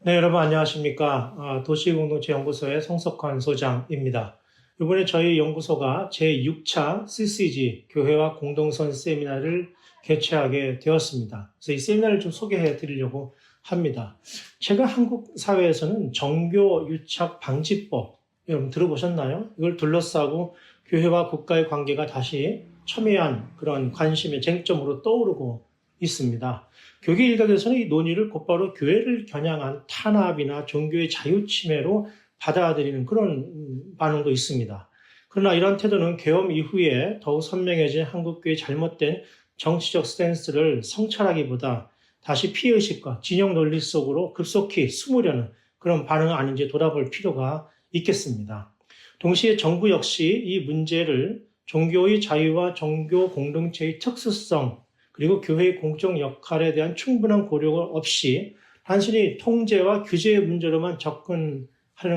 네, 여러분 안녕하십니까. 도시공동체연구소의 송석환 소장입니다. 이번에 저희 연구소가 제6차 CCG 교회와 공동선 세미나를 개최하게 되었습니다. 그래서 이 세미나를 좀 소개해 드리려고 합니다. 최근 한국 사회에서는 정교 유착 방지법, 여러분 들어보셨나요? 이걸 둘러싸고 교회와 국가의 관계가 다시 첨예한 그런 관심의 쟁점으로 떠오르고 있습니다. 교계 일각에서는 이 논의를 곧바로 교회를 겨냥한 탄압이나 종교의 자유 침해로 받아들이는 그런 반응도 있습니다. 그러나 이런 태도는 계엄 이후에 더욱 선명해진 한국교회의 잘못된 정치적 스탠스를 성찰하기보다 다시 피해의식과 진영 논리 속으로 급속히 숨으려는 그런 반응은 아닌지 돌아볼 필요가 있겠습니다. 동시에 정부 역시 이 문제를 종교의 자유와 종교 공동체의 특수성, 그리고 교회의 공적 역할에 대한 충분한 고려가 없이 단순히 통제와 규제의 문제로만 접근하는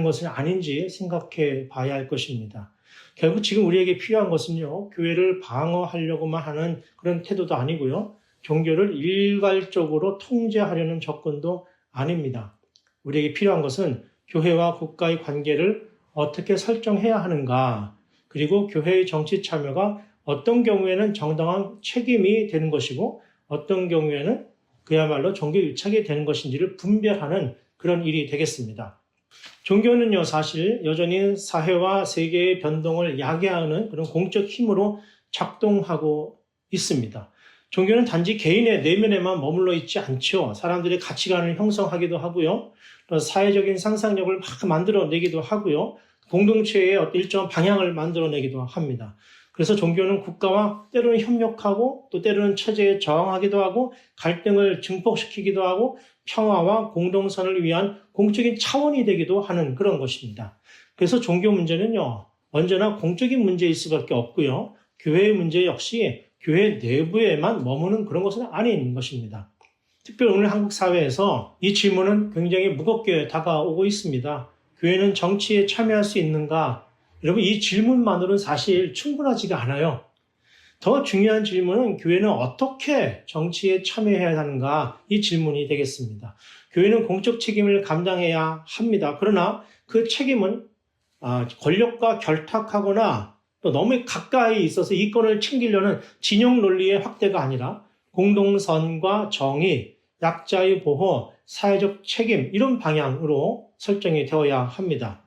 것은 아닌지 생각해 봐야 할 것입니다. 결국 지금 우리에게 필요한 것은요, 교회를 방어하려고만 하는 그런 태도도 아니고요, 종교를 일괄적으로 통제하려는 접근도 아닙니다. 우리에게 필요한 것은 교회와 국가의 관계를 어떻게 설정해야 하는가, 그리고 교회의 정치 참여가 어떤 경우에는 정당한 책임이 되는 것이고 어떤 경우에는 그야말로 종교 유착이 되는 것인지를 분별하는 그런 일이 되겠습니다. 종교는요, 사실 여전히 사회와 세계의 변동을 야기하는 그런 공적 힘으로 작동하고 있습니다. 종교는 단지 개인의 내면에만 머물러 있지 않죠. 사람들의 가치관을 형성하기도 하고요. 또 사회적인 상상력을 막 만들어내기도 하고요. 공동체의 어떤 일정한 방향을 만들어내기도 합니다. 그래서 종교는 국가와 때로는 협력하고 또 때로는 체제에 저항하기도 하고 갈등을 증폭시키기도 하고 평화와 공동선을 위한 공적인 차원이 되기도 하는 그런 것입니다. 그래서 종교 문제는요, 언제나 공적인 문제일 수밖에 없고요. 교회의 문제 역시 교회 내부에만 머무는 그런 것은 아닌 것입니다. 특별히 오늘 한국 사회에서 이 질문은 굉장히 무겁게 다가오고 있습니다. 교회는 정치에 참여할 수 있는가? 여러분, 이 질문만으로는 사실 충분하지가 않아요. 더 중요한 질문은 교회는 어떻게 정치에 참여해야 하는가? 이 질문이 되겠습니다. 교회는 공적 책임을 감당해야 합니다. 그러나 그 책임은 권력과 결탁하거나 또 너무 가까이 있어서 이권을 챙기려는 진영 논리의 확대가 아니라 공동선과 정의, 약자의 보호, 사회적 책임 이런 방향으로 설정이 되어야 합니다.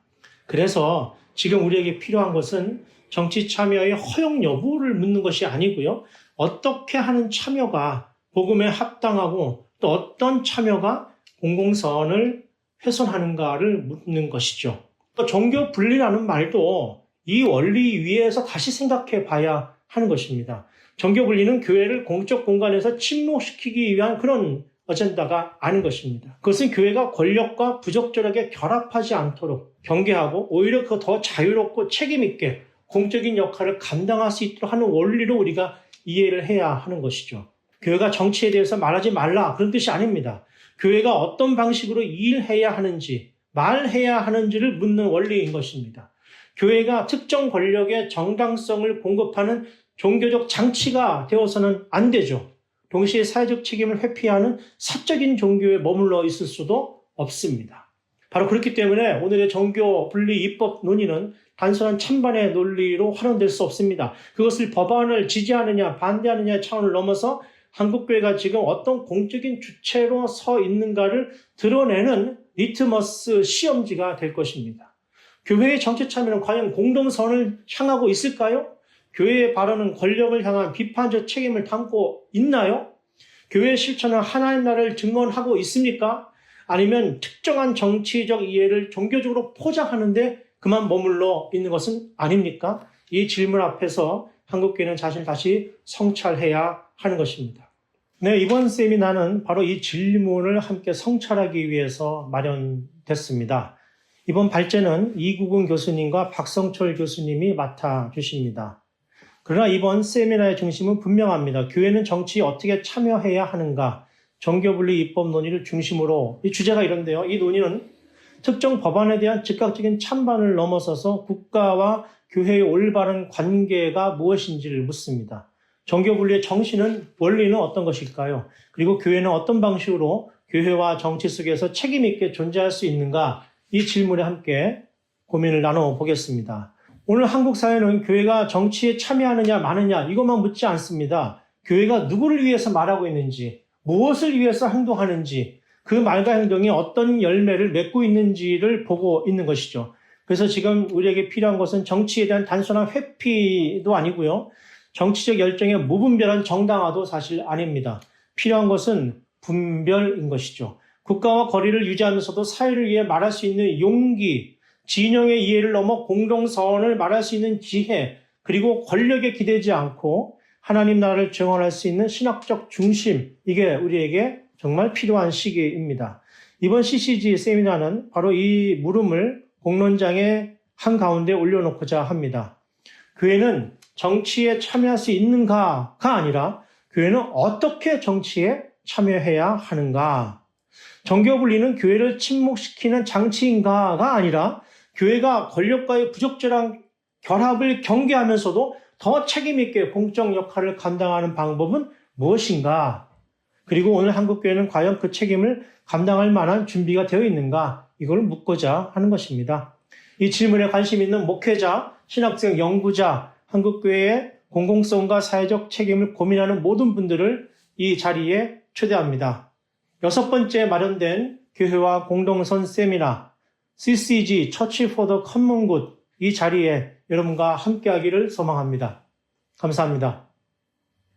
그래서 지금 우리에게 필요한 것은 정치 참여의 허용 여부를 묻는 것이 아니고요. 어떻게 하는 참여가 복음에 합당하고 또 어떤 참여가 공공선을 훼손하는가를 묻는 것이죠. 또 종교 분리라는 말도 이 원리 위에서 다시 생각해 봐야 하는 것입니다. 종교 분리는 교회를 공적 공간에서 침묵시키기 위한 그런 어젠다가 아닌 것입니다. 그것은 교회가 권력과 부적절하게 결합하지 않도록 경계하고 오히려 더 자유롭고 책임있게 공적인 역할을 감당할 수 있도록 하는 원리로 우리가 이해를 해야 하는 것이죠. 교회가 정치에 대해서 말하지 말라 그런 뜻이 아닙니다. 교회가 어떤 방식으로 일해야 하는지 말해야 하는지를 묻는 원리인 것입니다. 교회가 특정 권력의 정당성을 공급하는 종교적 장치가 되어서는 안 되죠. 동시에 사회적 책임을 회피하는 사적인 종교에 머물러 있을 수도 없습니다. 바로 그렇기 때문에 오늘의 종교 분리 입법 논의는 단순한 찬반의 논리로 활용될 수 없습니다. 그것을 법안을 지지하느냐 반대하느냐의 차원을 넘어서 한국교회가 지금 어떤 공적인 주체로 서 있는가를 드러내는 리트머스 시험지가 될 것입니다. 교회의 정치 참여는 과연 공동선을 향하고 있을까요? 교회의 발언은 권력을 향한 비판적 책임을 담고 있나요? 교회의 실천은 하나님 나라를 증언하고 있습니까? 아니면 특정한 정치적 이해를 종교적으로 포장하는데 그만 머물러 있는 것은 아닙니까? 이 질문 앞에서 한국교회는 자신을 다시 성찰해야 하는 것입니다. 네, 이번 세미나는 바로 이 질문을 함께 성찰하기 위해서 마련됐습니다. 이번 발제는 이국은 교수님과 박성철 교수님이 맡아주십니다. 그러나 이번 세미나의 중심은 분명합니다. 교회는 정치에 어떻게 참여해야 하는가, 정교분리 입법 논의를 중심으로 이 주제가 이런데요. 이 논의는 특정 법안에 대한 즉각적인 찬반을 넘어서서 국가와 교회의 올바른 관계가 무엇인지를 묻습니다. 정교분리의 정신은 원리는 어떤 것일까요? 그리고 교회는 어떤 방식으로 교회와 정치 속에서 책임 있게 존재할 수 있는가? 이 질문에 함께 고민을 나눠보겠습니다. 오늘 한국 사회는 교회가 정치에 참여하느냐 마느냐 이것만 묻지 않습니다. 교회가 누구를 위해서 말하고 있는지, 무엇을 위해서 행동하는지, 그 말과 행동이 어떤 열매를 맺고 있는지를 보고 있는 것이죠. 그래서 지금 우리에게 필요한 것은 정치에 대한 단순한 회피도 아니고요. 정치적 열정의 무분별한 정당화도 사실 아닙니다. 필요한 것은 분별인 것이죠. 국가와 거리를 유지하면서도 사회를 위해 말할 수 있는 용기, 진영의 이해를 넘어 공동선언을 말할 수 있는 지혜, 그리고 권력에 기대지 않고 하나님 나라를 증언할 수 있는 신학적 중심, 이게 우리에게 정말 필요한 시기입니다. 이번 CCG 세미나는 바로 이 물음을 공론장의 한가운데 올려놓고자 합니다. 교회는 정치에 참여할 수 있는가가 아니라 교회는 어떻게 정치에 참여해야 하는가? 정교 분리는 교회를 침묵시키는 장치인가가 아니라 교회가 권력과의 부적절한 결합을 경계하면서도 더 책임있게 공적 역할을 감당하는 방법은 무엇인가? 그리고 오늘 한국교회는 과연 그 책임을 감당할 만한 준비가 되어 있는가? 이걸 묻고자 하는 것입니다. 이 질문에 관심 있는 목회자, 신학생, 연구자, 한국교회의 공공성과 사회적 책임을 고민하는 모든 분들을 이 자리에 초대합니다. 6번째 마련된 교회와 공동선 세미나 CCG, Church for the Common Good, 이 자리에 여러분과 함께하기를 소망합니다. 감사합니다.